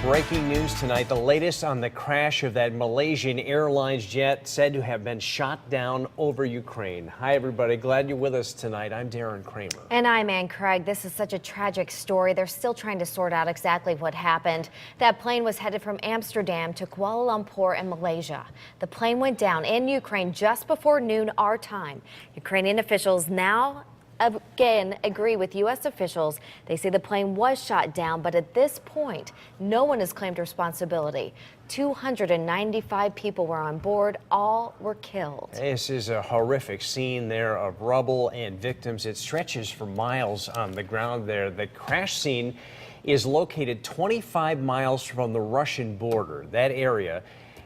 Breaking news tonight, the latest on the crash of that Malaysian Airlines jet said to have been shot down over Ukraine. Hi, everybody. Glad you're with us tonight. I'm DARREN KRAMER. And I'm Ann Craig. This is such a tragic story. They're still trying to sort out exactly what happened. That plane was headed from Amsterdam to Kuala Lumpur in Malaysia. The plane went down in Ukraine just before noon our time. Ukrainian officials now again agree with U.S. officials. They say the plane was shot down, but at this point, no one has claimed responsibility. 295 people were on board. All were killed. This is a horrific scene there of rubble and victims. It stretches for miles on the ground there. The crash scene is located 25 miles from the Russian border. That area,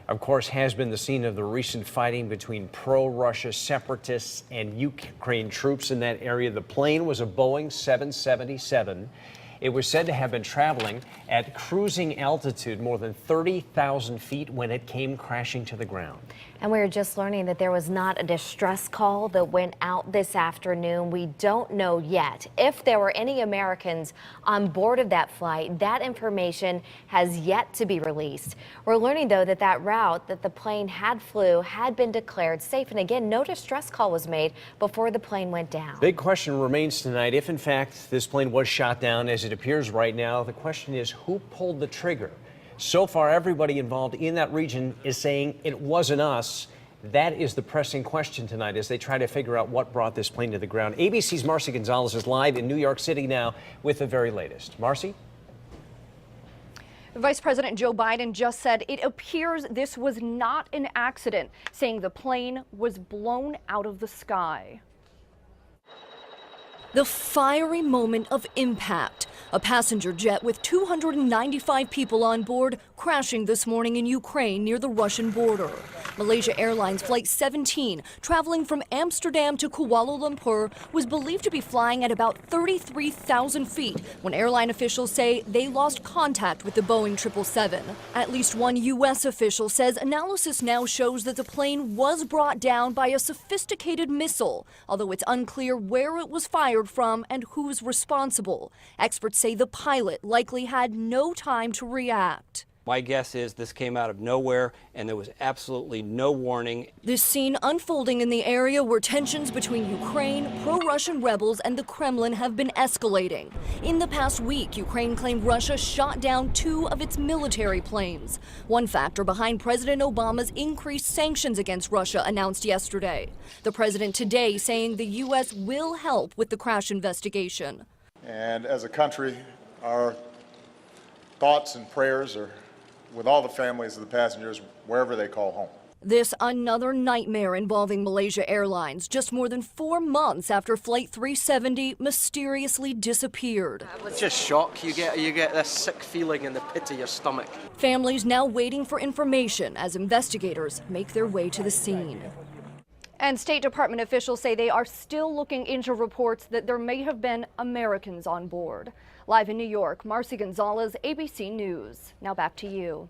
of course, has been the scene of the recent fighting between pro-Russia separatists and Ukraine troops in that area. The plane was a Boeing 777. It was said to have been traveling at cruising altitude more than 30,000 feet when it came crashing to the ground. And we were just learning that there was not a distress call that went out this afternoon. We don't know yet if there were any Americans on board of that flight. That information has yet to be released. We're learning, though, that that route that the plane flew had been declared safe. And again, no distress call was made before the plane went down. Big question remains tonight. If, in fact, this plane was shot down, as it appears right now, the question is who pulled the trigger? So far, everybody involved in that region is saying it wasn't us. That is the pressing question tonight as they try to figure out what brought this plane to the ground. ABC's MARCI Gonzalez is live in New York City now with the very latest. MARCI? Vice President Joe Biden just said it appears this was not an accident, saying the plane was blown out of the sky. The fiery moment of impact. A passenger jet with 295 people on board crashing this morning in Ukraine near the Russian border. Malaysia Airlines Flight 17, traveling from Amsterdam to Kuala Lumpur, was believed to be flying at about 33,000 feet when airline officials say they lost contact with the Boeing 777. At least one U.S. official says analysis now shows that the plane was brought down by a sophisticated missile, although it's unclear where it was fired from and who's responsible. Experts say the pilot likely had no time to react. My guess is this came out of nowhere and there was absolutely no warning. This scene unfolding in the area where tensions between Ukraine, pro-Russian rebels and the Kremlin have been escalating. In the past week, Ukraine claimed Russia shot down 2 of its military planes. One factor behind President Obama's increased sanctions against Russia announced yesterday. The president today saying the U.S. will help with the crash investigation. And as a country, our thoughts and prayers are with all the families of the passengers wherever they call home. This another nightmare involving Malaysia Airlines, just more than 4 months after Flight 370 mysteriously disappeared. It's just shock. You get this sick feeling in the pit of your stomach. Families now waiting for information as investigators make their way to the scene. And State Department officials say they are still looking into reports that there may have been Americans on board. Live in New York, MARCI Gonzalez, ABC News. Now back to you.